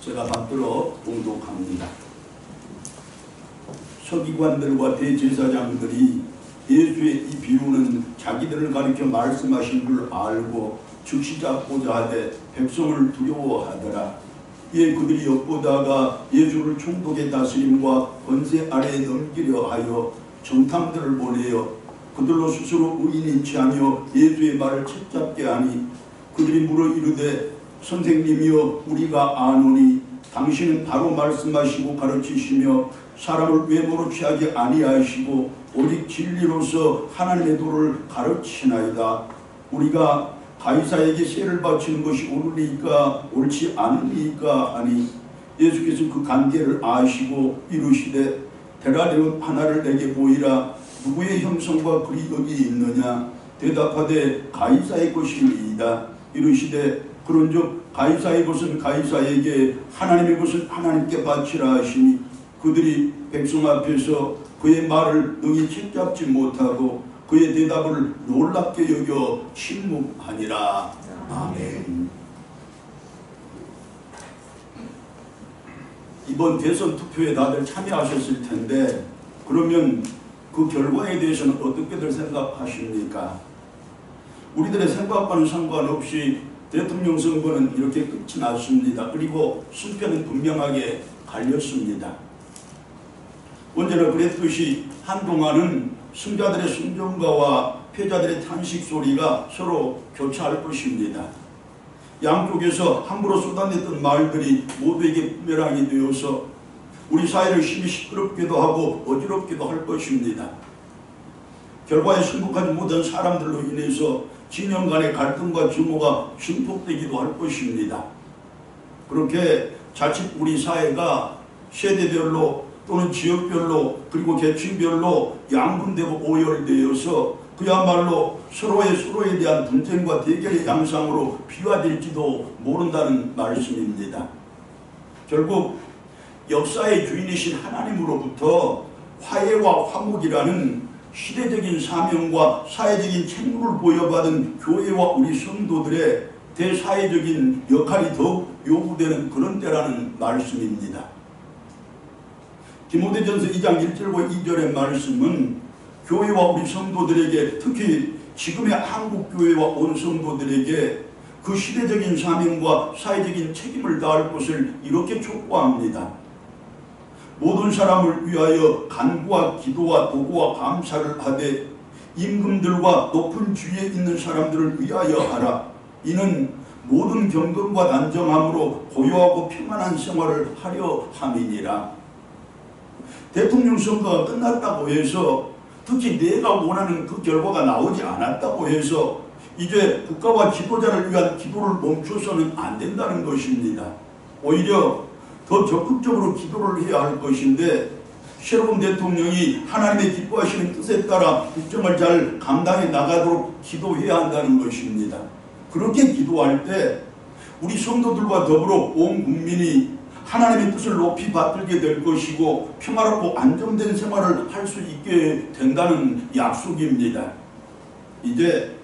제가 받들어 봉독합니다. 서기관들과 대제사장들이 예수의 이 비유는 자기들을 가리켜 말씀하신 줄 알고 즉시 잡고자 하되 백성을 두려워하더라. 이에 그들이 엿보다가 예수를 총독의 다스림과 권세 아래에 넘기려 하여 정탐들을 보내어 그들로 스스로 의인인 체하며 예수의 말을 책잡게 하니 그들이 물어 이르되 선생님이여 우리가 아노니 당신은 바로 말씀하시고 가르치시며 사람을 외모로 취하지 아니하시고 오직 진리로서 하나님의 도를 가르치나이다. 우리가 가이사에게 세를 바치는 것이 옳으니까 옳지 않으니까 하니 예수께서 그 관계를 아시고 이르시되 대라리온 하나를 내게 보이라. 누구의 형성과 글이 여기 있느냐. 대답하되 가이사의 것이니이다. 이르시되 그런즉 가이사의 것은 가이사에게 하나님의 것은 하나님께 바치라 하시니 그들이 백성 앞에서 그의 말을 능히 책잡지 못하고 그의 대답을 놀랍게 여겨 침묵하니라. 아멘. 이번 대선 투표에 다들 참여하셨을 텐데 그러면 그 결과에 대해서는 어떻게들 생각하십니까? 우리들의 생각과는 상관없이 대통령 선거는 이렇게 끝이 났습니다. 그리고 승패는 분명하게 갈렸습니다. 언제나 그랬듯이 한동안은 승자들의 순정가와 패자들의 탄식 소리가 서로 교차할 것입니다. 양쪽에서 함부로 쏟아냈던 말들이 모두에게 부메랑이 되어서 우리 사회를 심히 시끄럽기도 하고 어지럽기도 할 것입니다. 결과에 승복하지 못한 사람들로 인해서 진영 간의 갈등과 증오가 증폭되기도 할 것입니다. 그렇게 자칫 우리 사회가 세대별로 또는 지역별로 그리고 계층별로 양분되고 오열되어서 그야말로 서로에 대한 분쟁과 대결의 양상으로 비화될지도 모른다는 말씀입니다. 결국 역사의 주인이신 하나님으로부터 화해와 화목이라는 시대적인 사명과 사회적인 책무를 부여받은 교회와 우리 성도들의 대사회적인 역할이 더욱 요구되는 그런 때라는 말씀입니다. 디모데전서 2장 1절과 2절의 말씀은 교회와 우리 성도들에게 특히 지금의 한국교회와 온 성도들에게 그 시대적인 사명과 사회적인 책임을 다할 것을 이렇게 촉구합니다. 모든 사람을 위하여 간구와 기도와 도구와 감사를 하되 임금들과 높은 주위에 있는 사람들을 위하여 하라. 이는 모든 경건과 단정함으로 고요하고 평안한 생활을 하려 함이니라. 대통령 선거가 끝났다고 해서 특히 내가 원하는 그 결과가 나오지 않았다고 해서 이제 국가와 지도자를 위한 기도를 멈춰서는 안 된다는 것입니다. 오히려 더 적극적으로 기도를 해야 할 것인데 새로운 대통령이 하나님의 기뻐하시는 뜻에 따라 국정을 잘 감당해 나가도록 기도해야 한다는 것입니다. 그렇게 기도할 때 우리 성도들과 더불어 온 국민이 하나님의 뜻을 높이 받들게 될 것이고 평화롭고 안정된 생활을 할 수 있게 된다는 약속입니다. 이제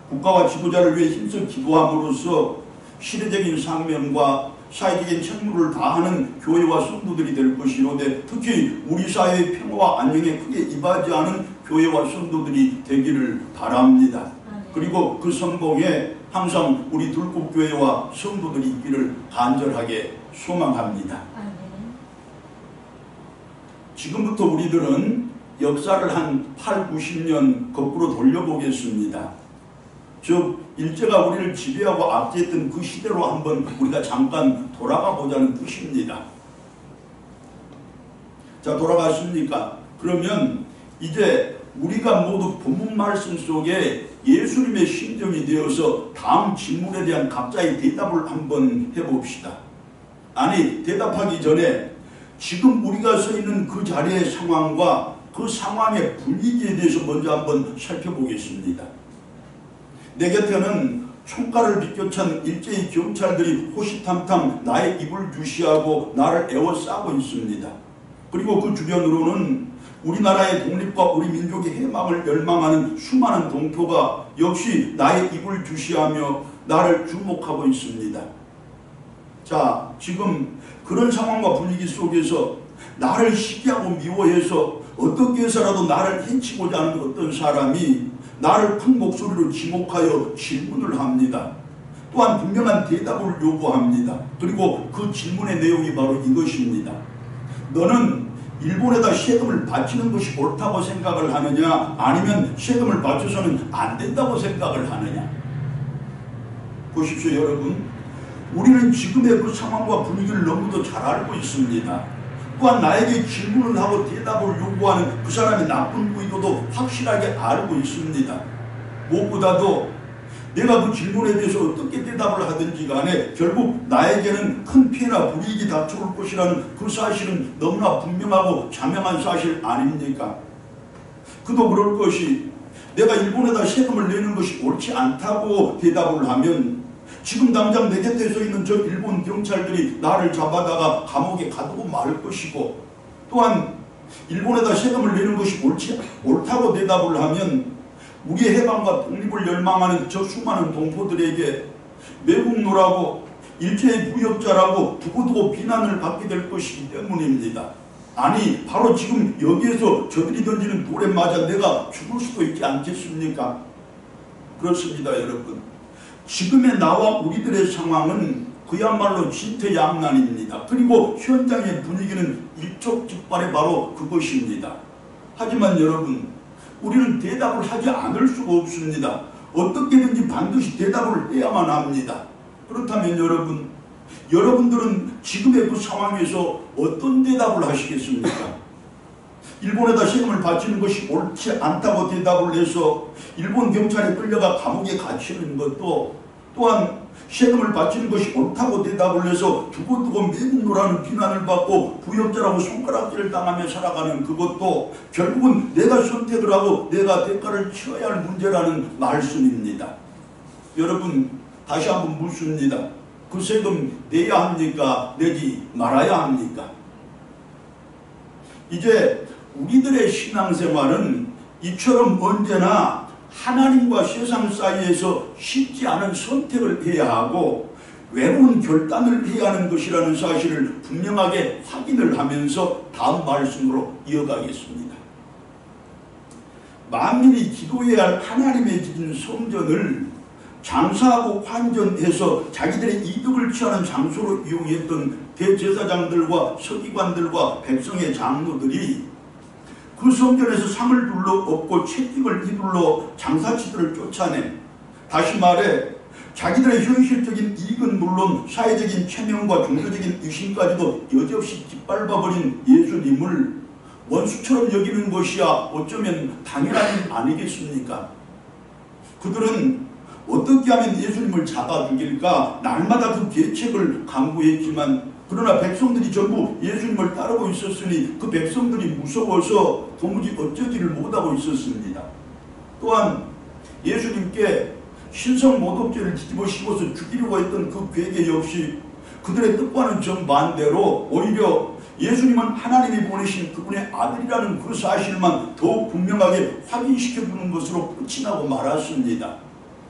국가와 지도자를 위해 힘써 기도함으로써 시대적인 사명과 사회적인 책무를 다하는 교회와 성도들이 될 것이로되 특히 우리 사회의 평화와 안녕에 크게 임하지 교회와 성도들이 되기를 바랍니다. 그리고 그 성공에 항상 우리 들국교회와 성도들이 있기를 간절하게 소망합니다. 지금부터 우리들은 역사를 한 8, 90년 거꾸로 돌려보겠습니다. 즉 일제가 우리를 지배하고 압제했던 그 시대로 한번 우리가 잠깐 돌아가 보자는 뜻입니다. 자, 돌아갔습니까? 그러면 이제 우리가 모두 본문 말씀 속에 예수님의 심정이 되어서 다음 질문에 대한 각자의 대답을 한번 해봅시다. 아니, 대답하기 전에 지금 우리가 서 있는 그 자리의 상황과 그 상황의 분위기에 대해서 먼저 한번 살펴보겠습니다. 내 곁에는 총칼을 비껴찬 일제의 경찰들이 호시탐탐 나의 입을 주시하고 나를 에워싸고 있습니다. 그리고 그 주변으로는 우리나라의 독립과 우리 민족의 해방을 열망하는 수많은 동포가 역시 나의 입을 주시하며 나를 주목하고 있습니다. 자, 지금 그런 상황과 분위기 속에서 나를 시기하고 미워해서 어떻게 해서라도 나를 해치고자 하는 어떤 사람이 나를 큰 목소리로 지목하여 질문을 합니다. 또한 분명한 대답을 요구합니다. 그리고 그 질문의 내용이 바로 이것입니다. 너는 일본에다 세금을 바치는 것이 옳다고 생각을 하느냐, 아니면 세금을 바쳐서는 안 된다고 생각을 하느냐. 보십시오 여러분, 우리는 지금의 그 상황과 분위기를 너무도 잘 알고 있습니다. 또한 나에게 질문을 하고 대답을 요구하는 그 사람의 나쁜 의도도 확실하게 알고 있습니다. 무엇보다도 내가 그 질문에 대해서 어떻게 대답을 하든지 간에 결국 나에게는 큰 피해나 불이익이 닥쳐올 것이라는 그 사실은 너무나 분명하고 자명한 사실 아닙니까? 그도 그럴 것이 내가 일본에다 세금을 내는 것이 옳지 않다고 대답을 하면 지금 당장 내 곁에 서 있는 저 일본 경찰들이 나를 잡아다가 감옥에 가두고 말 것이고, 또한 일본에다 세금을 내는 것이 옳다고 대답을 하면 우리의 해방과 독립을 열망하는 저 수많은 동포들에게 매국노라고 일제의 부역자라고 두고두고 비난을 받게 될 것이기 때문입니다. 아니 바로 지금 여기에서 저들이 던지는 돌에 맞아 내가 죽을 수도 있지 않겠습니까? 그렇습니다 여러분. 지금의 나와 우리들의 상황은 그야말로 진퇴양난입니다. 그리고 현장의 분위기는 일촉즉발의 바로 그것입니다. 하지만 여러분, 우리는 대답을 하지 않을 수가 없습니다. 어떻게든지 반드시 대답을 해야만 합니다. 그렇다면 여러분들은 지금의 그 상황에서 어떤 대답을 하시겠습니까? 일본에다 세금을 바치는 것이 옳지 않다고 대답을 해서 일본 경찰에 끌려가 감옥에 갇히는 것도, 또한 세금을 바치는 것이 옳다고 대답을 해서 두고두고 매국노라는 비난을 받고 부역자라고 손가락질을 당하며 살아가는 그것도 결국은 내가 선택을 하고 내가 대가를 치러야 할 문제라는 말씀입니다. 여러분, 다시 한번 묻습니다. 그 세금 내야 합니까? 내지 말아야 합니까? 이제 우리들의 신앙생활은 이처럼 언제나 하나님과 세상 사이에서 쉽지 않은 선택을 해야 하고 외로운 결단을 해야 하는 것이라는 사실을 분명하게 확인을 하면서 다음 말씀으로 이어가겠습니다. 만민이 기도해야 할 하나님의 진 성전을 장사하고 환전해서 자기들의 이득을 취하는 장소로 이용했던 대제사장들과 서기관들과 백성의 장로들이 그 성전에서 상을 둘러 업고 채찍을 휘둘러 장사치들을 쫓아낸, 다시 말해 자기들의 현실적인 이익은 물론 사회적인 체면과 종교적인 위신까지도 여지없이 짓밟아버린 예수님을 원수처럼 여기는 것이야 어쩌면 당연한 일 아니겠습니까? 그들은 어떻게 하면 예수님을 잡아 죽일까 날마다 그 계책을 강구했지만, 그러나 백성들이 전부 예수님을 따르고 있었으니 그 백성들이 무서워서 도무지 어쩌지를 못하고 있었습니다. 또한 예수님께 신성모독죄를 뒤집어 씌워서 죽이려고 했던 그 괴계 역시 그들의 뜻과는 정반대로 오히려 예수님은 하나님이 보내신 그분의 아들이라는 그 사실만 더욱 분명하게 확인시켜주는 것으로 끝이 나고 말았습니다.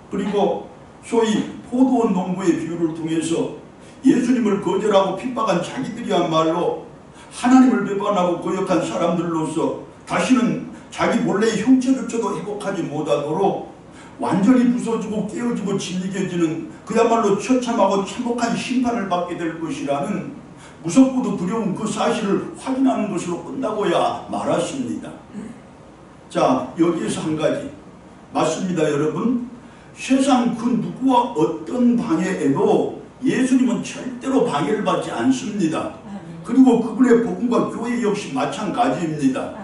그리고 소위 포도원 농부의 비유를 통해서 예수님을 거절하고 핍박한 자기들이야말로 하나님을 배반하고 거역한 사람들로서 다시는 자기 본래의 형체조차도 회복하지 못하도록 완전히 부서지고 깨어지고 진리겨지는 그야말로 처참하고 참혹한 심판을 받게 될 것이라는 무섭고도 두려운 그 사실을 확인하는 것으로 끝나고야 말았습니다. 자, 여기에서 한 가지 맞습니다 여러분. 세상 그 누구와 어떤 방해에도 예수님은 절대로 방해를 받지 않습니다. 그리고 그분의 복음과 교회 역시 마찬가지입니다.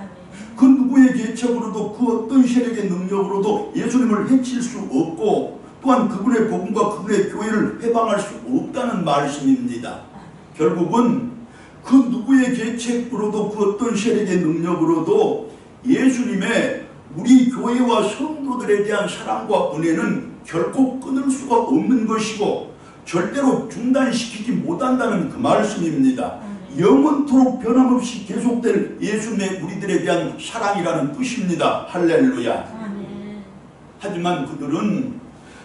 그 누구의 계책으로도 그 어떤 세력의 능력으로도 예수님을 해칠 수 없고 또한 그분의 복음과 그분의 교회를 해방할 수 없다는 말씀입니다. 결국은 그 누구의 계책으로도 그 어떤 세력의 능력으로도 예수님의 우리 교회와 성도들에 대한 사랑과 은혜는 결코 끊을 수가 없는 것이고 절대로 중단시키지 못한다는 그 말씀입니다. 영원토록 변함없이 계속될 예수님의 우리들에 대한 사랑이라는 뜻입니다. 할렐루야. 하지만 그들은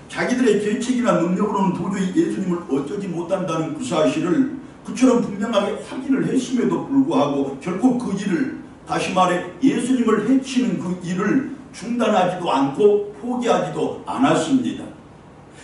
자기들의 계책이나 능력으로는 도저히 예수님을 어쩌지 못한다는 그 사실을 그처럼 분명하게 확인을 했음에도 불구하고 결국 그 일을, 다시 말해 예수님을 해치는 그 일을 중단하지도 않고 포기하지도 않았습니다.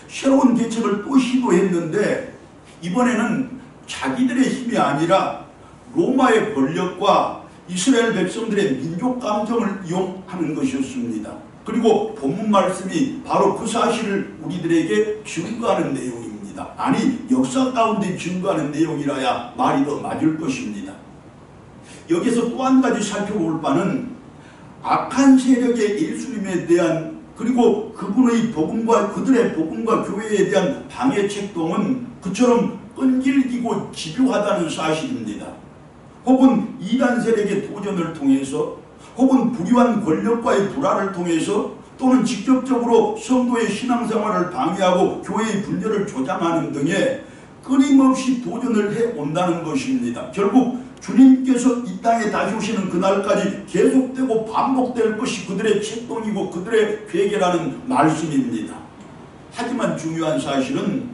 새로운 계책을 또 시도했는데 이번에는 자기들의 힘이 아니라 로마의 권력과 이스라엘 백성들의 민족 감정을 이용하는 것이었습니다. 그리고 본문 말씀이 바로 그 사실을 우리들에게 증거하는 내용입니다. 아니, 역사 가운데 증거하는 내용이라야 말이 더 맞을 것입니다. 여기서 또 한 가지 살펴볼 바는 악한 세력의 예수님에 대한, 그리고 그분의 복음과 그들의 복음과 교회에 대한 방해 책동은 그처럼 끈질기고 집요하다는 사실입니다. 혹은 이단 세력의 도전을 통해서, 혹은 불의한 권력과의 불화를 통해서, 또는 직접적으로 성도의 신앙생활을 방해하고 교회의 분열을 조장하는 등의 끊임없이 도전을 해온다는 것입니다. 결국 주님께서 이 땅에 다시 오시는 그날까지 계속되고 반복될 것이 그들의 책동이고 그들의 계획이라는 말씀입니다. 하지만 중요한 사실은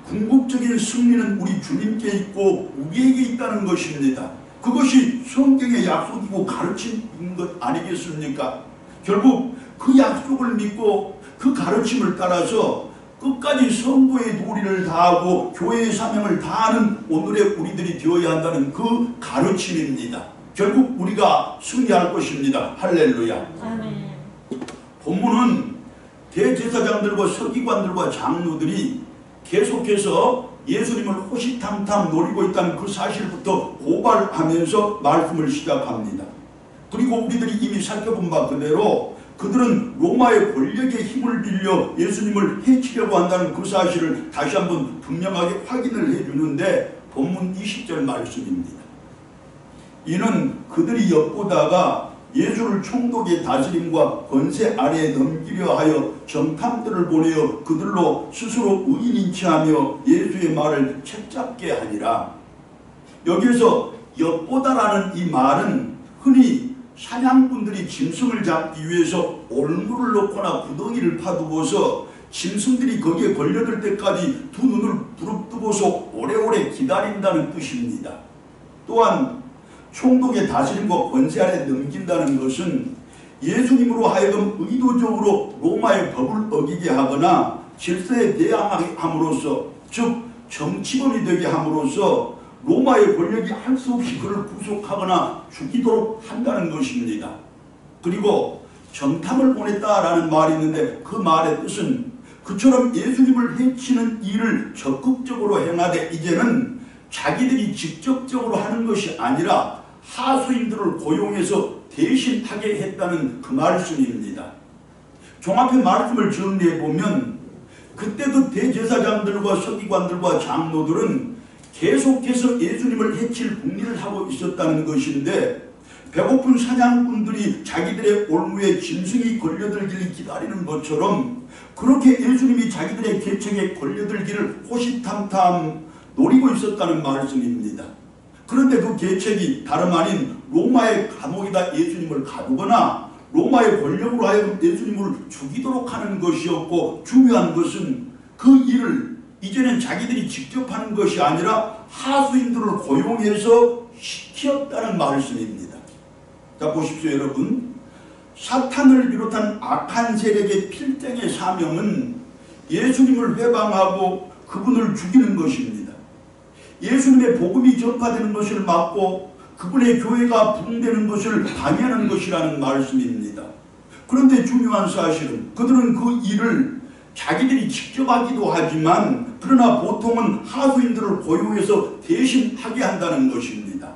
궁극적인 승리는 우리 주님께 있고 우리에게 있다는 것입니다. 그것이 성경의 약속이고 가르침인 것 아니겠습니까? 결국 그 약속을 믿고 그 가르침을 따라서 끝까지 성도의 도리를 다하고 교회의 사명을 다하는 오늘의 우리들이 되어야 한다는 그 가르침입니다. 결국 우리가 승리할 것입니다. 할렐루야. 아멘. 본문은 대제사장들과 서기관들과 장로들이 계속해서 예수님을 호시탐탐 노리고 있다는 그 사실부터 고발하면서 말씀을 시작합니다. 그리고 우리들이 이미 살펴본 바 그대로 그들은 로마의 권력의 힘을 빌려 예수님을 해치려고 한다는 그 사실을 다시 한번 분명하게 확인을 해주는데 본문 20절 말씀입니다. 이는 그들이 엿보다가 예수를 총독의 다스림과 권세 아래에 넘기려 하여 정탐들을 보내어 그들로 스스로 의인인 체하며 예수의 말을 책잡게 하니라. 여기에서 엿보다라는 이 말은 흔히 사냥꾼들이 짐승을 잡기 위해서 올무를 넣거나 구덩이를 파두고서 짐승들이 거기에 걸려들 때까지 두 눈을 부릅뜨고서 오래오래 기다린다는 뜻입니다. 또한 총독의 다스림과 권세 아래 넘긴다는 것은 예수님으로 하여금 의도적으로 로마의 법을 어기게 하거나 질서에 대항함으로써, 즉 정치범이 되게 함으로써 로마의 권력이 할 수 없이 그를 구속하거나 죽이도록 한다는 것입니다. 그리고 정탐을 보냈다라는 말이 있는데 그 말의 뜻은 그처럼 예수님을 해치는 일을 적극적으로 행하되 이제는 자기들이 직접적으로 하는 것이 아니라 하수인들을 고용해서 대신 하게 했다는 그 말씀입니다. 종합의 말씀을 정리해보면 그때 그 대제사장들과 서기관들과 장로들은 계속해서 예수님을 해칠 궁리를 하고 있었다는 것인데 배고픈 사냥꾼들이 자기들의 올무에 짐승이 걸려들기를 기다리는 것처럼 그렇게 예수님이 자기들의 계책에 걸려들기를 호시탐탐 노리고 있었다는 말씀입니다. 그런데 그 계책이 다름 아닌 로마의 감옥에다 예수님을 가두거나 로마의 권력으로 하여금 예수님을 죽이도록 하는 것이었고, 중요한 것은 그 일을 이제는 자기들이 직접 하는 것이 아니라 하수인들을 고용해서 시켰다는 말씀입니다. 자, 보십시오 여러분. 사탄을 비롯한 악한 세력의 필생의 사명은 예수님을 회방하고 그분을 죽이는 것입니다. 예수님의 복음이 전파되는 것을 막고 그분의 교회가 부흥되는 것을 방해하는 것이라는 말씀입니다. 그런데 중요한 사실은 그들은 그 일을 자기들이 직접 하기도 하지만 그러나 보통은 하수인들을 고용해서 대신 하게 한다는 것입니다.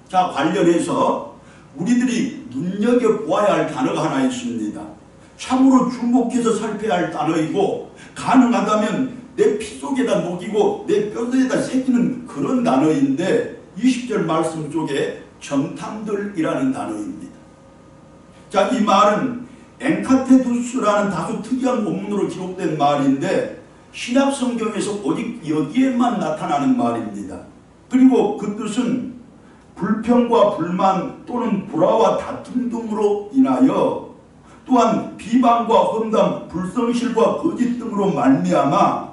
자, 관련해서 우리들이 눈여겨보아야 할 단어가 하나 있습니다. 참으로 주목해서 살펴야 할 단어이고 가능하다면 내 피 속에다 녹이고 내 뼈에다 새기는 그런 단어인데 20절 말씀 쪽에 정탐들이라는 단어입니다. 자, 이 말은 엔카테두스라는 다소 특이한 원문으로 기록된 말인데 신약 성경에서 오직 여기에만 나타나는 말입니다. 그리고 그 뜻은 불평과 불만 또는 불화와 다툼 등으로 인하여 또한 비방과 험담, 불성실과 거짓 등으로 말미암아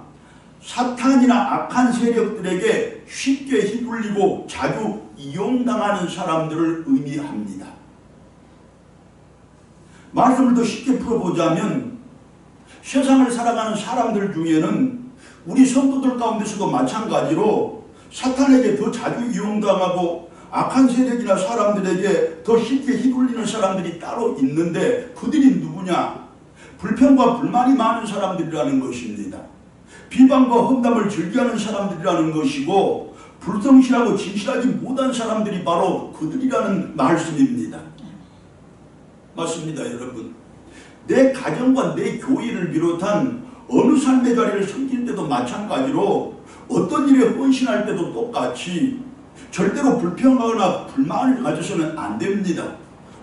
사탄이나 악한 세력들에게 쉽게 휘둘리고 자주 이용당하는 사람들을 의미합니다. 말씀을 더 쉽게 풀어보자면 세상을 살아가는 사람들 중에는 우리 성도들 가운데서도 마찬가지로 사탄에게 더 자주 이용당하고 악한 세력이나 사람들에게 더 쉽게 휘둘리는 사람들이 따로 있는데 그들이 누구냐? 불평과 불만이 많은 사람들이라는 것입니다. 비방과 험담을 즐겨하는 사람들이라는 것이고 불성실하고 진실하지 못한 사람들이 바로 그들이라는 말씀입니다. 맞습니다, 여러분. 내 가정과 내 교회를 비롯한 어느 삶의 자리를 섬길 때도 마찬가지로 어떤 일에 헌신할 때도 똑같이 절대로 불평하거나 불만을 가져서는 안 됩니다.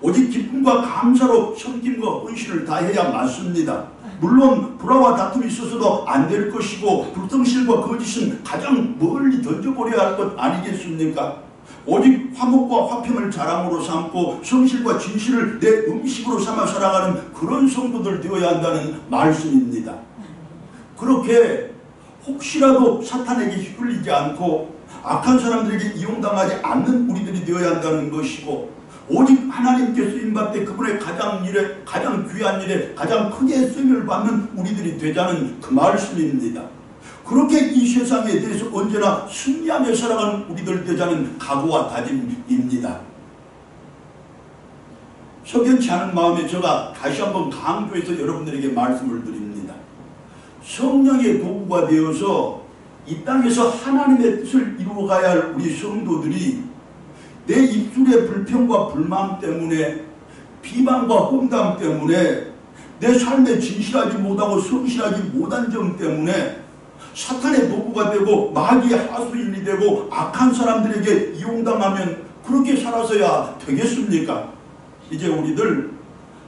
오직 기쁨과 감사로 섬김과 헌신을 다해야 맞습니다. 물론 불화와 다툼이 있어서도 안 될 것이고 불성실과 거짓은 가장 멀리 던져버려야 할 것 아니겠습니까? 오직 화목과 화평을 자랑으로 삼고 성실과 진실을 내 음식으로 삼아 살아가는 그런 성도들 되어야 한다는 말씀입니다. 그렇게 혹시라도 사탄에게 휘둘리지 않고 악한 사람들에게 이용당하지 않는 우리들이 되어야 한다는 것이고 오직 하나님께 쓰임받되 그분의 가장 귀한 일에 가장 크게 쓰임을 받는 우리들이 되자는 그 말씀입니다. 그렇게 이 세상에 대해서 언제나 승리하며 살아가는 우리들 되자는 각오와 다짐입니다. 석연치 않은 마음에 제가 다시 한번 강조해서 여러분들에게 말씀을 드립니다. 성령의 도구가 되어서 이 땅에서 하나님의 뜻을 이루어가야 할 우리 성도들이 내 입술의 불평과 불만 때문에 비방과 험담 때문에 내 삶에 진실하지 못하고 성실하지 못한 점 때문에 사탄의 도구가 되고 마귀의 하수인이 되고 악한 사람들에게 이용당하면 그렇게 살아서야 되겠습니까? 이제 우리들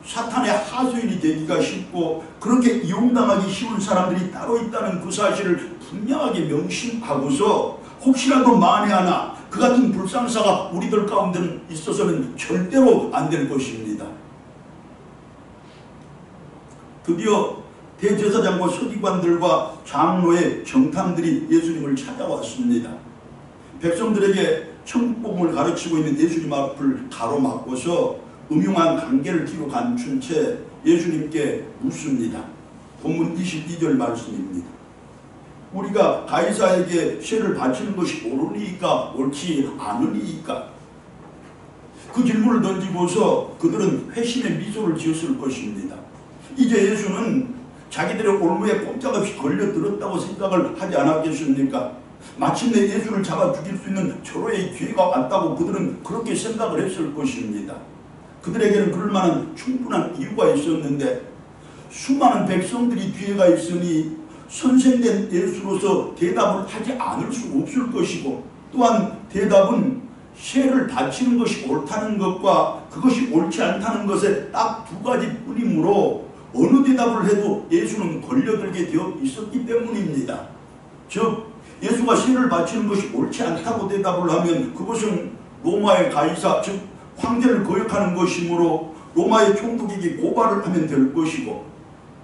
사탄의 하수인이 되기가 쉽고 그렇게 이용당하기 쉬운 사람들이 따로 있다는 그 사실을 분명하게 명심하고서 혹시라도 만에 하나 그 같은 불상사가 우리들 가운데 있어서는 절대로 안 될 것입니다. 드디어 대제사장과 서기관들과 장로의 정탐들이 예수님을 찾아왔습니다. 백성들에게 천국복음을 가르치고 있는 예수님 앞을 가로막고서 음흉한 관계를 뒤로 감춘 채 예수님께 묻습니다. 본문 22절 말씀입니다. 우리가 가이사에게 세를 바치는 것이 옳으니까 옳지 않으니까? 그 질문을 던지고서 그들은 회심의 미소를 지었을 것입니다. 이제 예수는 자기들의 올무에 꼼짝없이 걸려들었다고 생각을 하지 않았겠습니까? 마침내 예수를 잡아 죽일 수 있는 절호의 기회가 왔다고 그들은 그렇게 생각을 했을 것입니다. 그들에게는 그럴 만한 충분한 이유가 있었는데 수많은 백성들이 뒤에가 있으니 선생된 예수로서 대답을 하지 않을 수 없을 것이고 또한 대답은 세를 바치는 것이 옳다는 것과 그것이 옳지 않다는 것에 딱 두 가지 뿐이므로 어느 대답을 해도 예수는 걸려들게 되어 있었기 때문입니다. 즉 예수가 세를 바치는 것이 옳지 않다고 대답을 하면 그것은 로마의 가이사 즉 황제를 거역하는 것이므로 로마의 총독에게 고발을 하면 될 것이고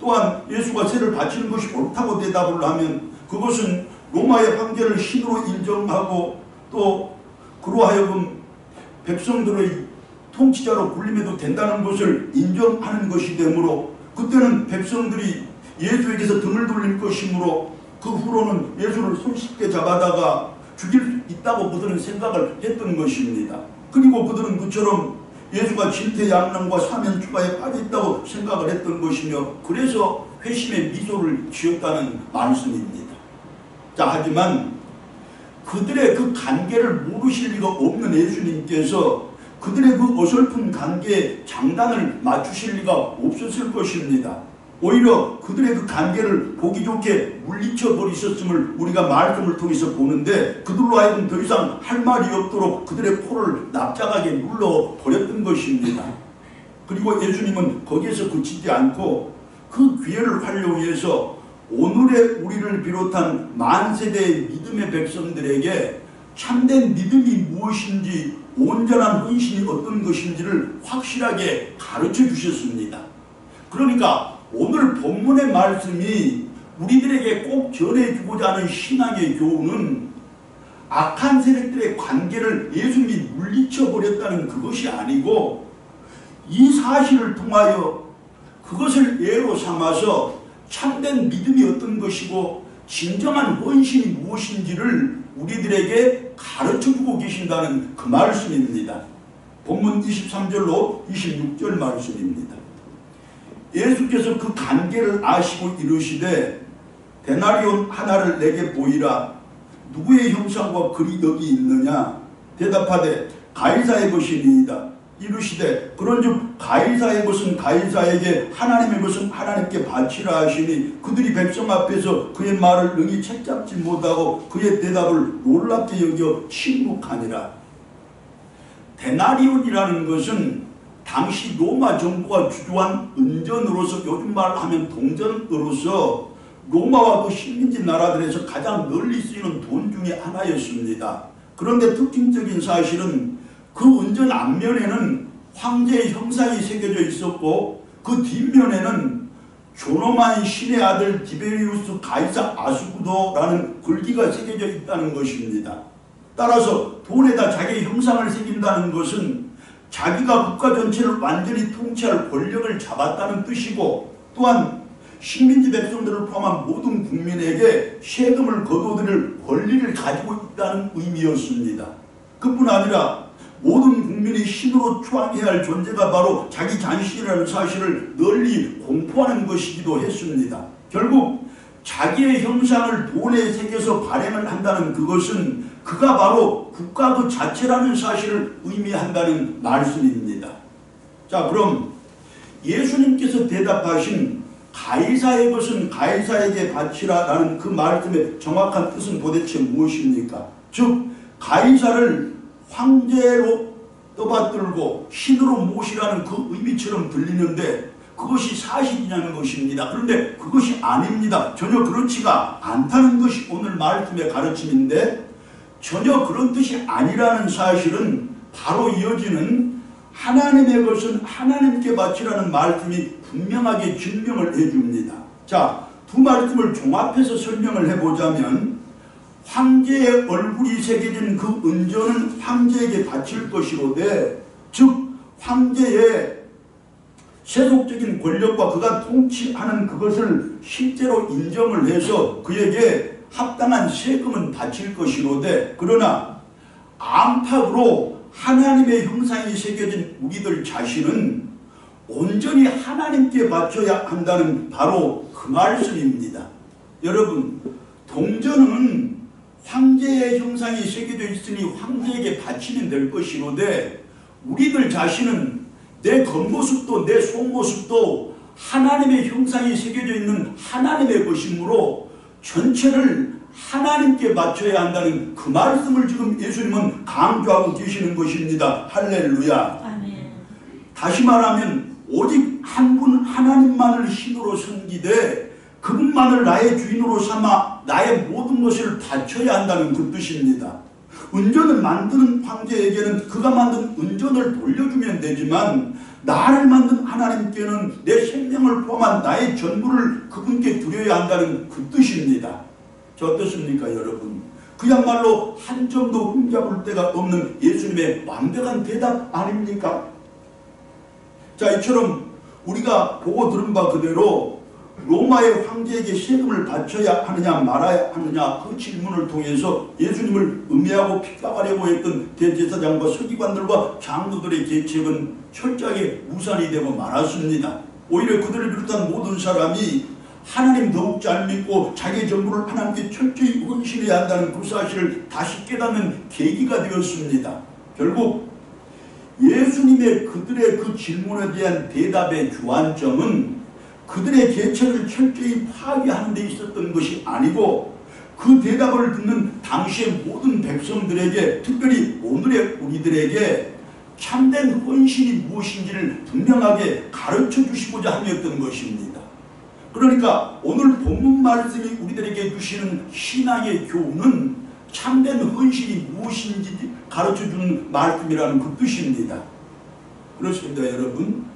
또한 예수가 세를 바치는 것이 옳다고 대답을 하면 그것은 로마의 황제를 신으로 인정하고 또 그로 하여금 백성들의 통치자로 군림해도 된다는 것을 인정하는 것이 되므로 그때는 백성들이 예수에게서 등을 돌릴 것이므로 그 후로는 예수를 손쉽게 잡아다가 죽일 수 있다고 그들은 생각을 했던 것입니다. 그리고 그들은 그처럼 예수가 진퇴양난과 사면추가에 빠져있다고 생각을 했던 것이며 그래서 회심의 미소를 지었다는 말씀입니다. 자, 하지만 그들의 그 관계를 모르실 리가 없는 예수님께서 그들의 그 어설픈 관계에 장단을 맞추실 리가 없었을 것입니다. 오히려 그들의 그 관계를 보기 좋게 물리쳐 버리셨음을 우리가 말씀을 통해서 보는데 그들로 하여금 더 이상 할 말이 없도록 그들의 코를 납작하게 눌러버렸던 것입니다. 그리고 예수님은 거기에서 그치지 않고 그 기회를 활용해서 오늘의 우리를 비롯한 만세대의 믿음의 백성들에게 참된 믿음이 무엇인지 온전한 헌신이 어떤 것인지를 확실하게 가르쳐 주셨습니다. 그러니까 오늘 본문의 말씀이 우리들에게 꼭 전해주고자 하는 신앙의 교훈은 악한 세력들의 관계를 예수님이 물리쳐버렸다는 그것이 아니고, 이 사실을 통하여 그것을 예로 삼아서 참된 믿음이 어떤 것이고 진정한 헌신이 무엇인지를 우리들에게 가르쳐주고 계신다는 그 말씀입니다. 본문 23절로 26절 말씀입니다. 예수께서 그 관계를 아시고 이르시되 데나리온 하나를 내게 보이라. 누구의 형상과 글이 여기 있느냐? 대답하되 가이사의 것이니이다. 이르시되 그런즉 가이사의 것은 가이사에게, 하나님의 것은 하나님께 바치라 하시니 그들이 백성 앞에서 그의 말을 능히 책잡지 못하고 그의 대답을 놀랍게 여겨 침묵하니라. 데나리온이라는 것은 당시 로마 정부가 주도한 은전으로서, 요즘 말로 하면 동전으로서 로마와 그 식민지 나라들에서 가장 널리 쓰이는 돈 중에 하나였습니다. 그런데 특징적인 사실은 그 은전 앞면에는 황제의 형상이 새겨져 있었고, 그 뒷면에는 존엄한 신의 아들 디베리우스 가이사 아수구도라는 글귀가 새겨져 있다는 것입니다. 따라서 돈에다 자기의 형상을 새긴다는 것은 자기가 국가 전체를 완전히 통치할 권력을 잡았다는 뜻이고, 또한 식민지 백성들을 포함한 모든 국민에게 세금을 거둬들일 권리를 가지고 있다는 의미였습니다. 그뿐 아니라 모든 국민이 신으로 추앙해야 할 존재가 바로 자기 자신이라는 사실을 널리 공포하는 것이기도 했습니다. 결국 자기의 형상을 돈에 새겨서 발행을 한다는 그것은 그가 바로 국가 그 자체라는 사실을 의미한다는 말씀입니다. 자, 그럼 예수님께서 대답하신 가이사의 것은 가이사에게 바치라 라는 그 말씀의 정확한 뜻은 도대체 무엇입니까? 즉 가이사를 황제로 떠받들고 신으로 모시라는 그 의미처럼 들리는데 그것이 사실이냐는 것입니다. 그런데 그것이 아닙니다. 전혀 그렇지가 않다는 것이 오늘 말씀의 가르침인데, 전혀 그런 뜻이 아니라는 사실은 바로 이어지는 하나님의 것은 하나님께 바치라는 말씀이 분명하게 증명을 해줍니다. 자, 두 말씀을 종합해서 설명을 해보자면, 황제의 얼굴이 새겨진 그 은전은 황제에게 바칠 것이로되, 즉 황제의 세속적인 권력과 그가 통치하는 그것을 실제로 인정을 해서 그에게 합당한 세금은 바칠 것이로되, 그러나 안팎으로 하나님의 형상이 새겨진 우리들 자신은 온전히 하나님께 바쳐야 한다는 바로 그 말씀입니다. 여러분, 동전은 황제의 형상이 새겨져 있으니 황제에게 바치면 될 것이로되, 우리들 자신은 내 겉모습도 내 속모습도 하나님의 형상이 새겨져 있는 하나님의 것이므로 전체를 하나님께 바쳐야 한다는 그 말씀을 지금 예수님은 강조하고 계시는 것입니다. 할렐루야. 아멘. 다시 말하면 오직 한 분 하나님만을 신으로 섬기되 그분만을 나의 주인으로 삼아 나의 모든 것을 바쳐야 한다는 그 뜻입니다. 은전을 만드는 황제에게는 그가 만든 은전을 돌려주면 되지만, 나를 만든 하나님께는 내 생명을 포함한 나의 전부를 그분께 드려야 한다는 그 뜻입니다. 저 어떻습니까, 여러분? 그야말로 한 점도 흠잡을 데가 없는 예수님의 완벽한 대답 아닙니까? 자, 이처럼 우리가 보고 들은 바 그대로 로마의 황제에게 세금을 바쳐야 하느냐 말아야 하느냐 그 질문을 통해서 예수님을 음해하고 핍박하려고 했던 대제사장과 서기관들과 장로들의 계책은 철저하게 무산이 되고 말았습니다. 오히려 그들을 비롯한 모든 사람이 하나님 더욱 잘 믿고 자기의 전부를 하나님께 철저히 헌신해야 한다는 그 사실을 다시 깨닫는 계기가 되었습니다. 결국 예수님의 그들의 그 질문에 대한 대답의 주안점은 그들의 계책을 철저히 파괴하는 데 있었던 것이 아니고, 그 대답을 듣는 당시의 모든 백성들에게, 특별히 오늘의 우리들에게 참된 헌신이 무엇인지를 분명하게 가르쳐 주시고자 함이었던 것입니다. 그러니까 오늘 본문 말씀이 우리들에게 주시는 신앙의 교훈은 참된 헌신이 무엇인지 가르쳐주는 말씀이라는 그 뜻입니다. 그렇습니다, 여러분.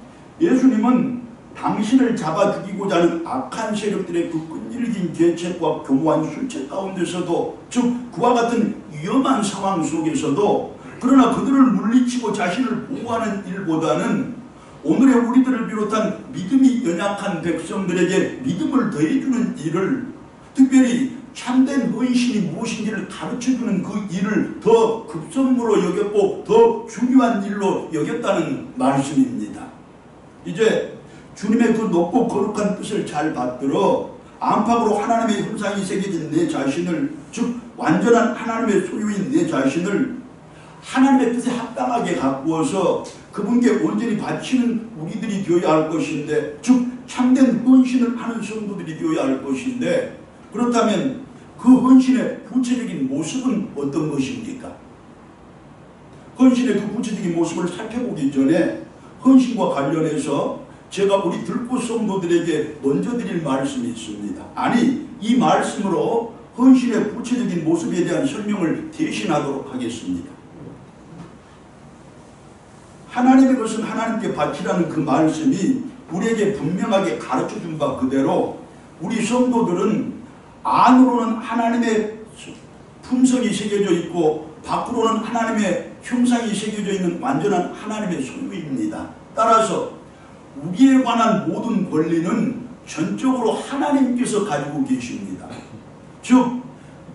예수님은 당신을 잡아 죽이고자 하는 악한 세력들의 그 끈질긴 계책과 교묘한 술책 가운데서도, 즉 그와 같은 위험한 상황 속에서도, 그러나 그들을 물리치고 자신을 보호하는 일보다는 오늘의 우리들을 비롯한 믿음이 연약한 백성들에게 믿음을 더해주는 일을, 특별히 참된 헌신이 무엇인지를 가르쳐주는 그 일을 더 급선무로 여겼고 더 중요한 일로 여겼다는 말씀입니다. 이제 주님의 그 높고 거룩한 뜻을 잘 받들어 안팎으로 하나님의 형상이 새겨진 내 자신을, 즉 완전한 하나님의 소유인 내 자신을 하나님의 뜻에 합당하게 가꾸어서 그분께 온전히 바치는 우리들이 되어야 할 것인데, 즉 참된 헌신을 하는 성도들이 되어야 할 것인데, 그렇다면 그 헌신의 구체적인 모습은 어떤 것입니까? 헌신의 그 구체적인 모습을 살펴보기 전에 헌신과 관련해서 제가 우리 들꽃 성도들에게 먼저 드릴 말씀이 있습니다. 아니, 이 말씀으로 헌신의 구체적인 모습에 대한 설명을 대신하도록 하겠습니다. 하나님의 것은 하나님께 바치라는 그 말씀이 우리에게 분명하게 가르쳐준 바 그대로 우리 성도들은 안으로는 하나님의 품성이 새겨져 있고 밖으로는 하나님의 형상이 새겨져 있는 완전한 하나님의 소유입니다. 따라서 우리에 관한 모든 권리는 전적으로 하나님께서 가지고 계십니다. 즉,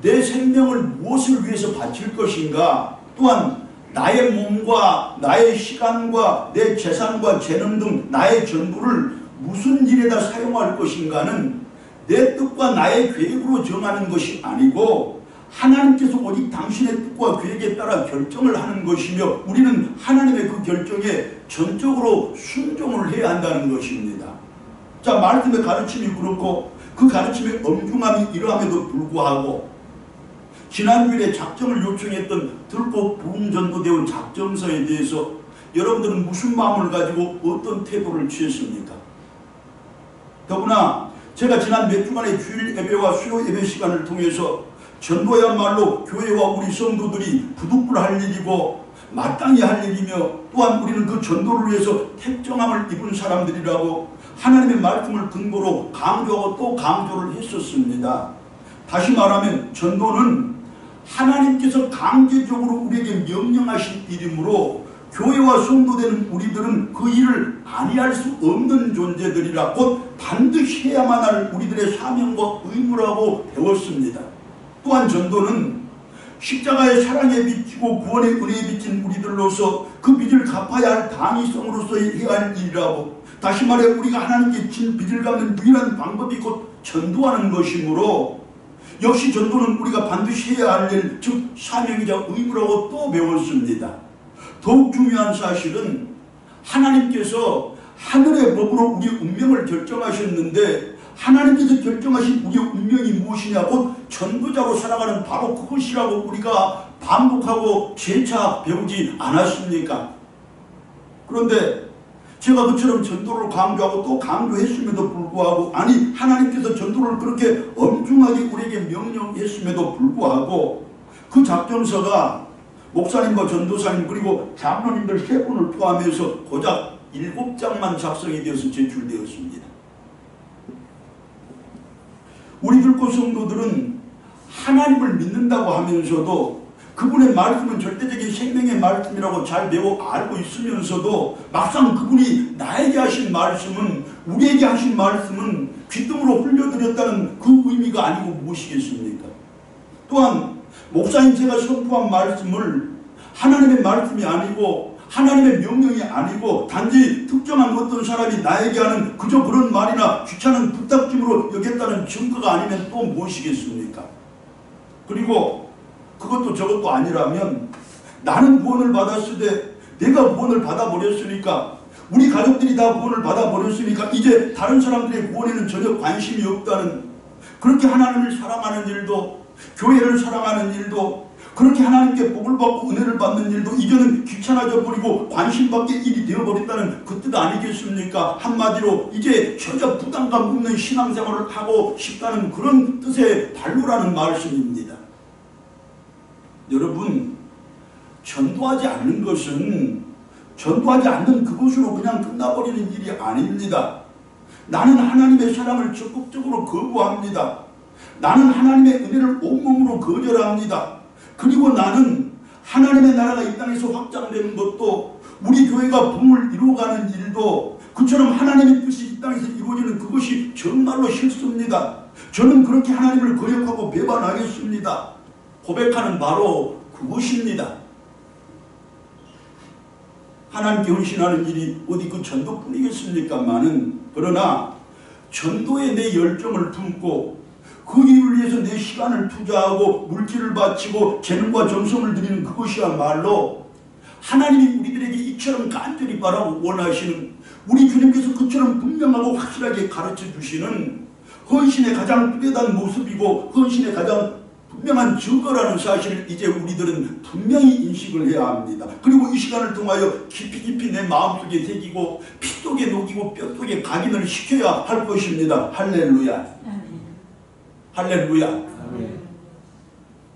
내 생명을 무엇을 위해서 바칠 것인가, 또한 나의 몸과 나의 시간과 내 재산과 재능 등 나의 전부를 무슨 일에다 사용할 것인가는 내 뜻과 나의 계획으로 정하는 것이 아니고 하나님께서 오직 당신의 뜻과 계획에 따라 결정을 하는 것이며 우리는 하나님의 그 결정에 전적으로 순종을 해야 한다는 것입니다. 자, 말씀의 가르침이 그렇고 그 가르침의 엄중함이 이러함에도 불구하고 지난주일에 작정을 요청했던 들꽃 부흥전도대원 작정서에 대해서 여러분들은 무슨 마음을 가지고 어떤 태도를 취했습니까? 더구나 제가 지난 몇 주간의 주일 예배와 수요 예배 시간을 통해서 전도야말로 교회와 우리 성도들이 부득불할 일이고 마땅히 할 일이며, 또한 우리는 그 전도를 위해서 택정함을 입은 사람들이라고 하나님의 말씀을 근거로 강조하고 또 강조를 했었습니다. 다시 말하면 전도는 하나님께서 강제적으로 우리에게 명령하신 일이므로 교회와 성도되는 우리들은 그 일을 아니할 수 없는 존재들이라, 곧 반드시 해야만 할 우리들의 사명과 의무라고 배웠습니다. 또한 전도는 십자가의 사랑에 비치고 구원의 은혜에 비친 우리들로서 그 빚을 갚아야 할 당위성으로서 해야 할 일이라고, 다시 말해 우리가 하나님께 진 빚을 갚는 유일한 방법이 곧 전도하는 것이므로 역시 전도는 우리가 반드시 해야 할 일, 즉 사명이자 의무라고 또 배웠습니다. 더욱 중요한 사실은 하나님께서 하늘의 법으로 우리의 운명을 결정하셨는데 하나님께서 결정하신 우리의 운명이 무엇이냐, 곧 전도자로 살아가는 바로 그것이라고 우리가 반복하고 재차 배우지 않았습니까? 그런데 제가 그처럼 전도를 강조하고 또 강조했음에도 불구하고, 아니 하나님께서 전도를 그렇게 엄중하게 우리에게 명령했음에도 불구하고 그 작정서가 목사님과 전도사님 그리고 장로님들 3분을 포함해서 고작 7장만 작성이 되어서 제출되었습니다. 우리 들꽃 성도들은 하나님을 믿는다고 하면서도 그분의 말씀은 절대적인 생명의 말씀이라고 잘 배워 알고 있으면서도 막상 그분이 나에게 하신 말씀은, 우리에게 하신 말씀은 귀등으로 흘려드렸다는 그 의미가 아니고 무엇이겠습니까? 또한 목사님 제가 선포한 말씀을 하나님의 말씀이 아니고 하나님의 명령이 아니고 단지 특정한 어떤 사람이 나에게 하는 그저 그런 말이나 귀찮은 부탁짐으로 여겼다는 증거가 아니면 또 무엇이겠습니까? 그리고 그것도 저것도 아니라면 나는 구원을 받았으되 내가 구원을 받아버렸으니까, 우리 가족들이 다 구원을 받아버렸으니까 이제 다른 사람들의 구원에는 전혀 관심이 없다는, 그렇게 하나님을 사랑하는 일도 교회를 사랑하는 일도 그렇게 하나님께 복을 받고 은혜를 받는 일도 이제는 귀찮아져 버리고 관심 밖의 일이 되어버렸다는 그 뜻 아니겠습니까? 한마디로 이제 전혀 부담감 없는 신앙생활을 하고 싶다는 그런 뜻의 단로라는 말씀입니다. 여러분, 전도하지 않는 것은 전도하지 않는 그것으로 그냥 끝나버리는 일이 아닙니다. 나는 하나님의 사랑을 적극적으로 거부합니다. 나는 하나님의 은혜를 온몸으로 거절합니다. 그리고 나는 하나님의 나라가 이 땅에서 확장되는 것도, 우리 교회가 붐을 이루어가는 일도, 그처럼 하나님의 뜻이 이 땅에서 이루어지는 그것이 정말로 싫습니다. 저는 그렇게 하나님을 거역하고 배반하겠습니다. 고백하는 바로 그것입니다. 하나님께 헌신하는 일이 어디 그 전도뿐이겠습니까마는, 그러나 전도에 내 열정을 품고 그 일을 위해서 내 시간을 투자하고 물질을 바치고 재능과 정성을 드리는 그것이야말로 하나님이 우리들에게 이처럼 간절히 바라고 원하시는, 우리 주님께서 그처럼 분명하고 확실하게 가르쳐 주시는 헌신의 가장 뚜렷한 모습이고 헌신의 가장 분명한 증거라는 사실을 이제 우리들은 분명히 인식을 해야 합니다. 그리고 이 시간을 통하여 깊이 내 마음속에 새기고 피속에 녹이고 뼛속에 각인을 시켜야 할 것입니다. 할렐루야. 할렐루야. 아멘.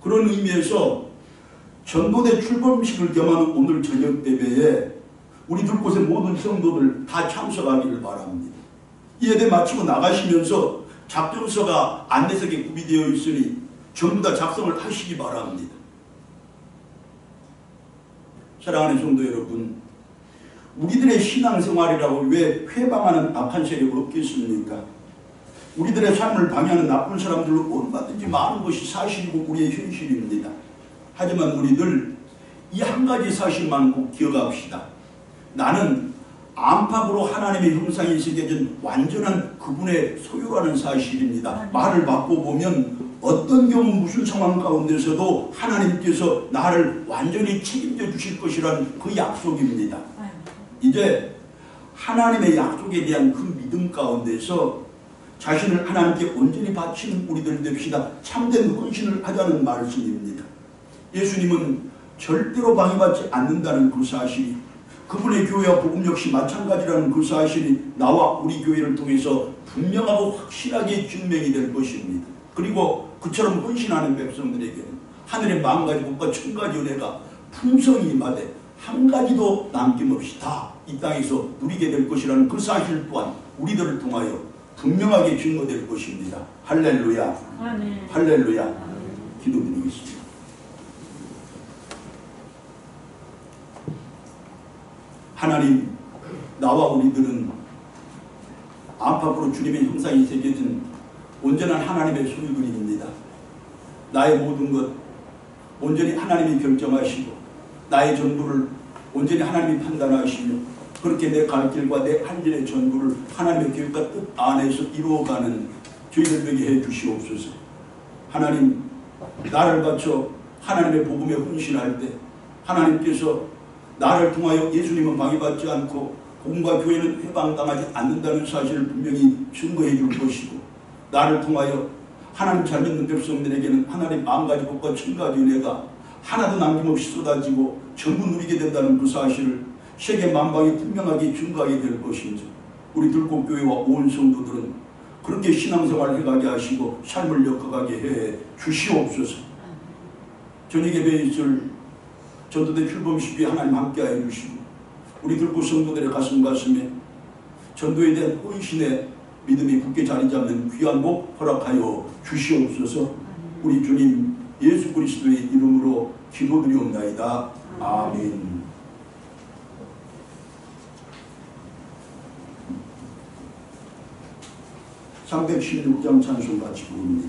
그런 의미에서 전도대 출범식을 겸하는 오늘 저녁 예배에 우리 둘곳의 모든 성도들 다 참석하기를 바랍니다. 이 예배 마치고 나가시면서 작전서가 안내석에 구비되어 있으니 전부 다 작성을 하시기 바랍니다. 사랑하는 성도 여러분, 우리들의 신앙생활이라고 왜 회방하는 악한 세력이 없겠습니까? 우리들의 삶을 방해하는 나쁜 사람들로 얼마든지 많은 것이 사실이고 우리의 현실입니다. 하지만 우리들 이 한 가지 사실만 꼭 기억합시다. 나는 안팎으로 하나님의 형상이 새겨진 완전한 그분의 소유라는 사실입니다. 말을 바꿔보면 어떤 경우 무슨 상황 가운데서도 하나님께서 나를 완전히 책임져 주실 것이라는 그 약속입니다. 이제 하나님의 약속에 대한 그 믿음 가운데서 자신을 하나님께 온전히 바치는 우리들 됩시다. 참된 헌신을 하자는 말씀입니다. 예수님은 절대로 방해받지 않는다는 그 사실이, 그분의 교회와 복음 역시 마찬가지라는 그 사실이 나와 우리 교회를 통해서 분명하고 확실하게 증명이 될 것입니다. 그리고 그처럼 헌신하는 백성들에게는 하늘의 10,000가지 복과 1,000가지 은혜가 풍성히 임하되 한 가지도 남김없이 다 이 땅에서 누리게 될 것이라는 그 사실 또한 우리들을 통하여 분명하게 증거될 것입니다. 할렐루야. 아멘. 할렐루야. 아멘. 기도드리겠습니다. 하나님, 나와 우리들은 안팎으로 주님의 형상이 새겨진 온전한 하나님의 소유들입니다. 나의 모든 것 온전히 하나님이 결정하시고 나의 전부를 온전히 하나님이 판단하시며 그렇게 내 갈 길과 내 할 일의 전부를 하나님의 계획과 뜻 안에서 이루어가는 저희들에게 해 주시옵소서. 하나님, 나를 바쳐 하나님의 복음에 헌신할 때 하나님께서 나를 통하여 예수님은 방해받지 않고 복음과 교회는 해방당하지 않는다는 사실을 분명히 증거해 줄 것이고, 나를 통하여 하나님 잘 믿는 백성들에게는 하나님 10,000가지 복과 1,000가지 은혜가 하나도 남김없이 쏟아지고 전부 누리게 된다는 그 사실을 세계 만방에 분명하게 증거하게 될 것인지, 우리 들꽃교회와 온 성도들은 그렇게 신앙생활을 해가게 하시고 삶을 엮어가게 해 주시옵소서. 저녁 예배에 있을 전도대 출범식에 하나님 함께하여 주시고 우리 들꽃 성도들의 가슴에 전도에 대한 헌신의 믿음이 굳게 자리 잡는 귀한 복 허락하여 주시옵소서. 우리 주님 예수 그리스도의 이름으로 기도드리옵나이다. 아멘. 상백 16장 찬송 같이 부릅니다.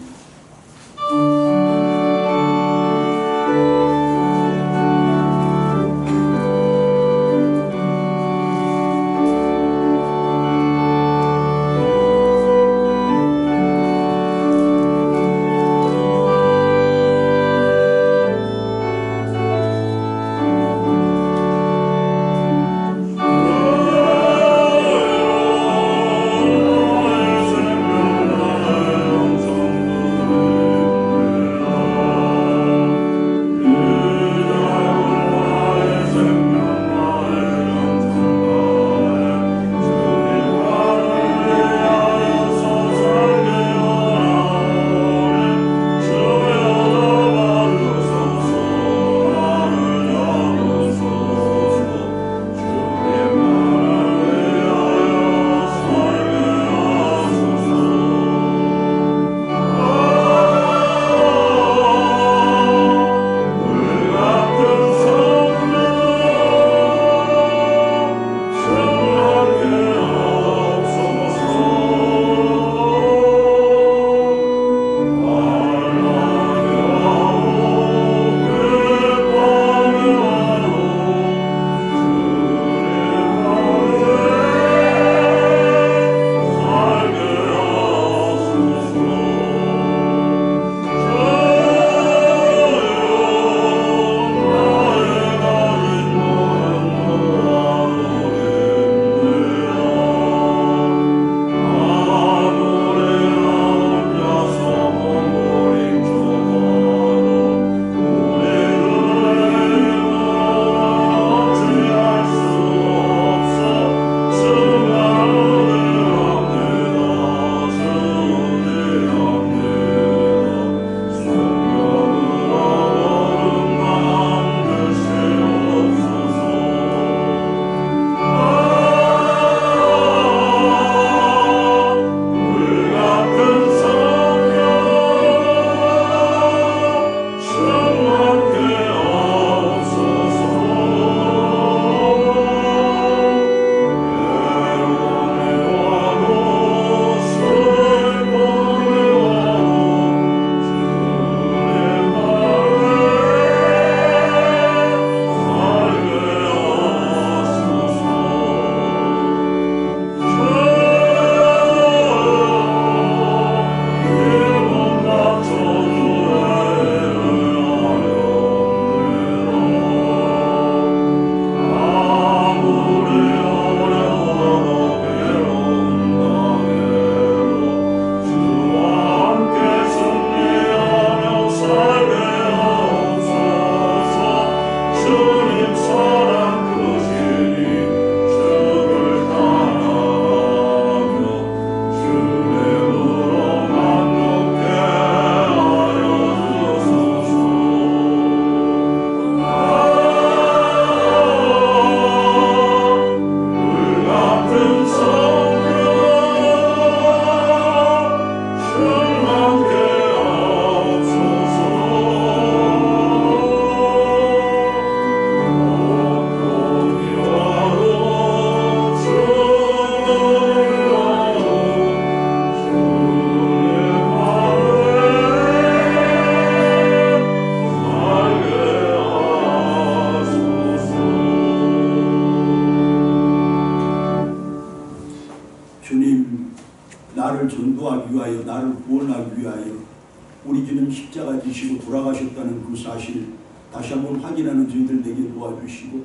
지는 십자가 지시고 돌아가셨다는 그 사실 다시 한번 확인하는 저희들 되게 도와주시고,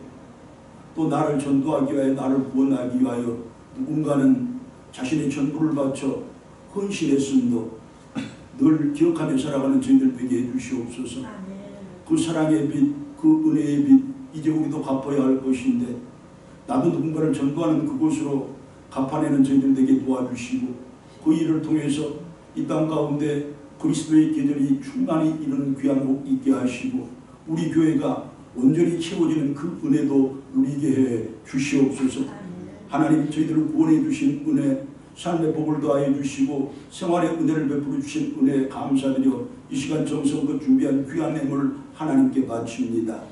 또 나를 전도하기 위하여, 나를 구원하기 위하여 누군가는 자신의 전부를 바쳐 헌신했음도 늘 기억하며 살아가는 저희들 되게 해주시옵소서. 그 사랑의 빛, 그 은혜의 빛, 이제 우리도 갚아야 할 것인데 나도 누군가를 전도하는 그곳으로 갚아내는 저희들 되게 도와주시고, 그 일을 통해서 이 땅 가운데 그리스도의 계절이 충만히 이루는 귀한 복 있게 하시고, 우리 교회가 온전히 채워지는 그 은혜도 누리게 해 주시옵소서. 하나님, 저희들을 구원해 주신 은혜, 삶의 복을 더하여 주시고 생활의 은혜를 베풀어 주신 은혜 감사드려 이 시간 정성껏 준비한 귀한 예물 하나님께 바칩니다.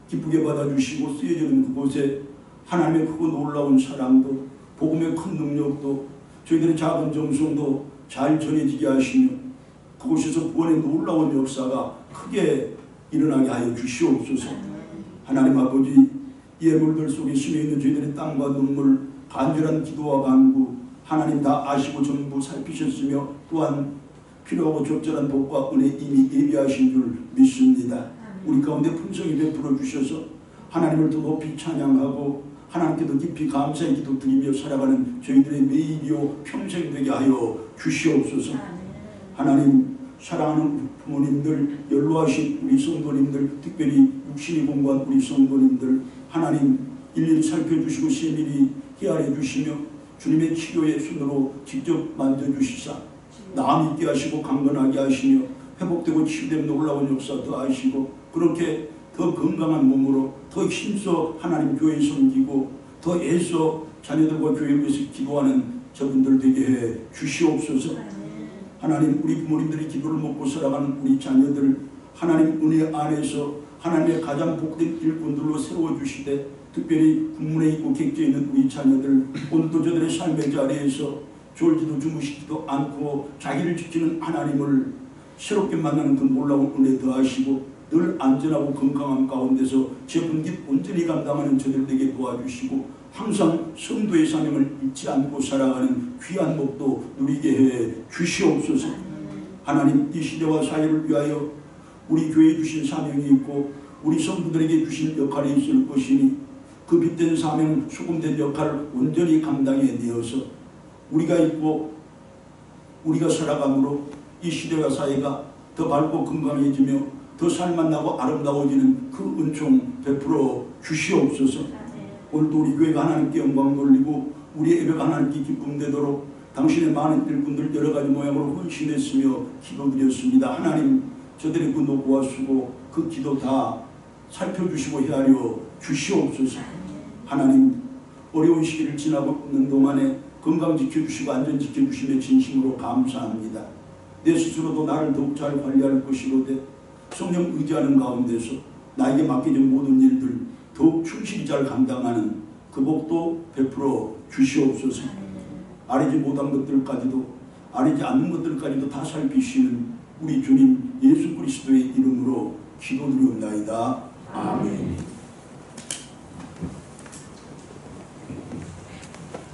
기쁘게 받아주시고 쓰여지는 그곳에 하나님의 크고 놀라운 사랑도, 복음의 큰 능력도, 저희들의 작은 정성도 잘 전해지게 하시며 그곳에서 구원의 놀라운 역사가 크게 일어나게 하여 주시옵소서. 하나님 아버지, 이 예물들 속에 심어있는 저희들의 땀과 눈물, 간절한 기도와 간구 하나님 다 아시고 전부 살피셨으며 또한 필요하고 적절한 복과 은혜 이미 예비하신 줄 믿습니다. 우리 가운데 풍성히 베풀어 주셔서 하나님을 더 높이 찬양하고 하나님께 더 깊이 감사의 기도 드리며 살아가는 저희들의 매일이요 평생 되게 하여 주시옵소서. 하나님, 사랑하는 부모님들, 연로하신 우리 성도님들, 특별히 육신이 공부한 우리 성도님들, 하나님 일일이 살펴주시고 세밀히 헤아려 주시며 주님의 치료의 손으로 직접 만져주시사 나음 있게 하시고 강건하게 하시며 회복되고 치유된 놀라운 역사 더 하시고, 그렇게 더 건강한 몸으로 더 힘써 하나님 교회 섬기고 더 애써 자녀들과 교회를 위해서 기도하는 저분들 되게 해 주시옵소서. 하나님, 우리 부모님들이 기도를 먹고 살아가는 우리 자녀들 하나님 은혜 안에서 하나님의 가장 복된 일꾼들로 세워주시되, 특별히 국문에 있고 객지에 있는 우리 자녀들 오늘도 저들의 삶의 자리에서 졸지도 주무시지도 않고 자기를 지키는 하나님을 새롭게 만나는 그 놀라운 은혜 더하시고 늘 안전하고 건강한 가운데서 제 분깃 온전히 감당하는 저들에게 도와주시고 항상 성도의 사명을 잊지 않고 살아가는 귀한 복도 누리게 해 주시옵소서. 하나님, 이 시대와 사회를 위하여 우리 교회에 주신 사명이 있고 우리 성도들에게 주신 역할이 있을 것이니 그 빛된 사명, 수금된 역할을 온전히 감당해 내어서 우리가 있고 우리가 살아감으로 이 시대와 사회가 더 밝고 건강해지며 더 살만나고 아름다워지는 그 은총 베풀어 주시옵소서. 오늘도 우리 교회가 하나님께 영광 돌리고 우리 예배가 하나님께 기쁨 되도록 당신의 많은 일꾼들 여러 가지 모양으로 헌신했으며 기도드렸습니다. 하나님, 저들의 그 노고와 수고 그 기도 다 살펴주시고 헤아려 주시옵소서. 하나님, 어려운 시기를 지나고 있는 동안에 건강 지켜주시고 안전 지켜주심에 진심으로 감사합니다. 내 스스로도 나를 더욱 잘 관리할 것이로되 성령 의지하는 가운데서 나에게 맡겨진 모든 일들 더욱 충실히 잘 감당하는 그 복도 베풀어 주시옵소서. 아리지 못한 것들까지도 아리지 않는 것들까지도 다 살피시는 우리 주님 예수 그리스도의 이름으로 기도드리옵나이다. 아멘.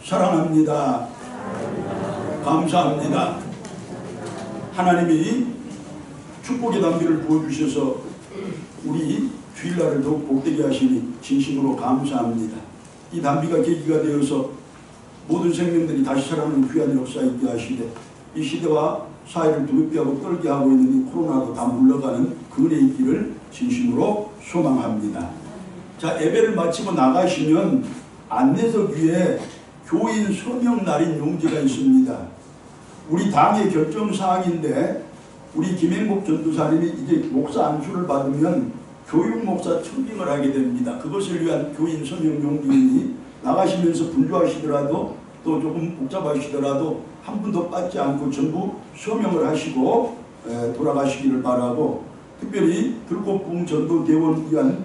사랑합니다. 감사합니다. 하나님이 축복의 담비를 부어주셔서 우리 주일날을 더욱 복되게 하시니 진심으로 감사합니다. 이 담비가 계기가 되어서 모든 생명들이 다시 살아나는 귀한 역사 있게 하시되 이 시대와 사회를 두렵게 하고 떨게 하고 있는 이 코로나도 다 물러가는 그 은혜 있기를 진심으로 소망합니다. 자, 예배를 마치고 나가시면 안내석 위에 교인 서명 날인 용지가 있습니다. 우리 당의 결정사항인데 우리 김행복 전도사님이 이제 목사 안수를 받으면 교육목사 청빙을 하게 됩니다. 그것을 위한 교인 서명 용지이니 나가시면서 분주하시더라도 또 조금 복잡하시더라도 한 분도 빠지지 않고 전부 서명을 하시고 돌아가시기를 바라고, 특별히 들꽃부흥 전도대원 위한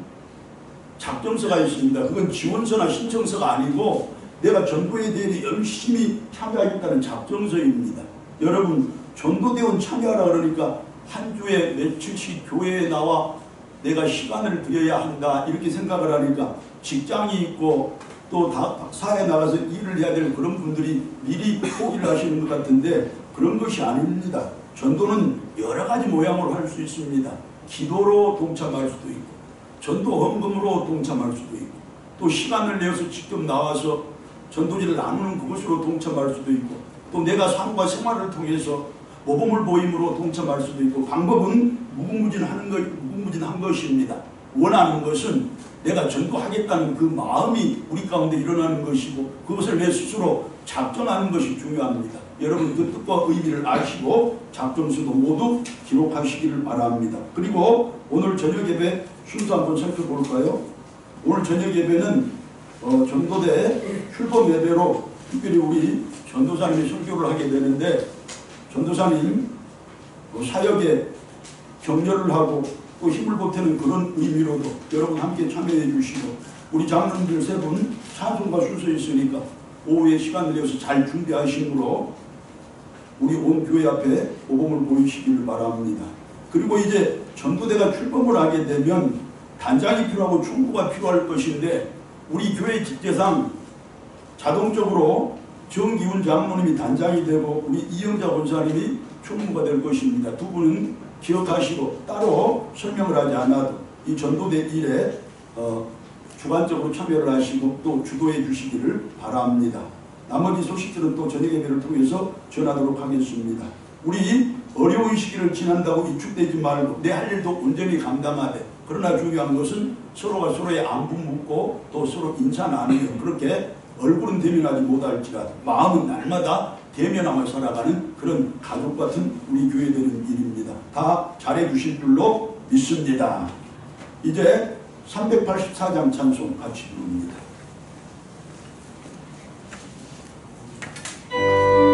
작정서가 있습니다. 그건 지원서나 신청서가 아니고 내가 전도에 대해 열심히 참여하겠다는 작정서입니다. 여러분, 전도대원 참여하라 그러니까 한 주에 며칠씩 교회에 나와 내가 시간을 들여야 한다 이렇게 생각을 하니까 직장이 있고 또 사회에 나가서 일을 해야 될 그런 분들이 미리 포기를 하시는 것 같은데 그런 것이 아닙니다. 전도는 여러 가지 모양으로 할 수 있습니다. 기도로 동참할 수도 있고, 전도 헌금으로 동참할 수도 있고, 또 시간을 내어서 직접 나와서 전도지를 나누는 그것으로 동참할 수도 있고, 또 내가 삶과 생활을 통해서 모범을 보임으로 동참할 수도 있고, 방법은 무궁무진한 것입니다. 원하는 것은 내가 전도하겠다는 그 마음이 우리 가운데 일어나는 것이고, 그것을 내 스스로 작정하는 것이 중요합니다. 여러분 그 뜻과 의미를 아시고 작정서도 모두 기록하시기를 바랍니다. 그리고 오늘 저녁 예배 순서 한번 살펴볼까요? 오늘 저녁 예배는 전도대 출범 예배로 특별히 우리 전도사님이 설교를 하게 되는데, 전도사님 사역에 격려를 하고 또 힘을 보태는 그런 의미로도 여러분 함께 참여해 주시고, 우리 장로님들 세 분 찬송가 순서 있으니까 오후에 시간을 내어서 잘 준비하심으로 우리 온 교회 앞에 모범을 보이시기를 바랍니다. 그리고 이제 전도대가 출범을 하게 되면 단장이 필요하고 총무가 필요할 것인데, 우리 교회 직제상 자동적으로 정기훈 장로님이 단장이 되고 우리 이영자 권사님이 총무가 될 것입니다. 두 분은 기억하시고 따로 설명을 하지 않아도 이 전도대 일에 주관적으로 참여를 하시고 또 주도해 주시기를 바랍니다. 나머지 소식들은 또 저녁 예배를 통해서 전하도록 하겠습니다. 우리 어려운 시기를 지난다고 위축되지 말고 내 할 일도 온전히 감당하되, 그러나 중요한 것은 서로가 서로의 안부 묻고 또 서로 인사 나누며, 그렇게 얼굴은 대면하지 못할지라도 마음은 날마다 대면하며 살아가는 그런 가족 같은 우리 교회되는 일입니다. 다 잘해 주실 줄로 믿습니다. 이제 384장 찬송 같이 부릅니다. Oh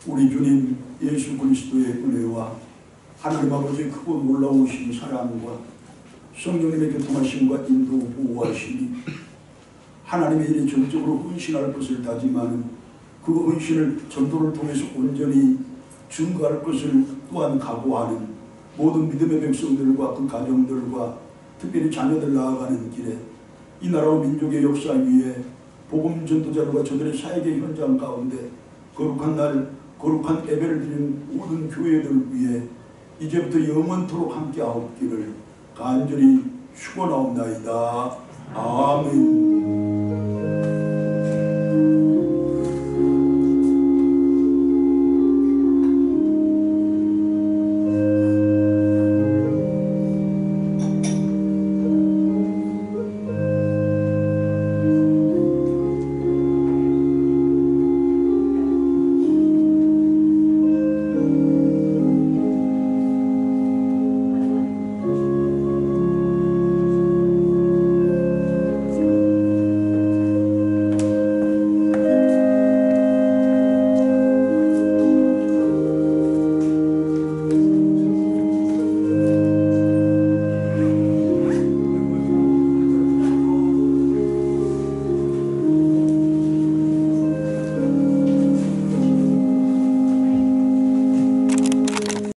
우리 주님 예수 그리스도의 은혜와 하나님 아버지의 크고 놀라우신 사랑과 성령님의 교통하심과 인도 보호하심이 하나님의 일에 전적으로 헌신할 것을 다짐하는 그 헌신을 전도를 통해서 온전히 증거할 것을 또한 각오하는 모든 믿음의 백성들과 그 가정들과 특별히 자녀들 나아가는 길에 이 나라와 민족의 역사 위에 복음 전도자들과 저들의 사역의 현장 가운데 거룩한 날 거룩한 예배를 드리는 모든 교회들 위해 이제부터 영원토록 함께하옵기를 간절히 축원하옵나이다. 아멘.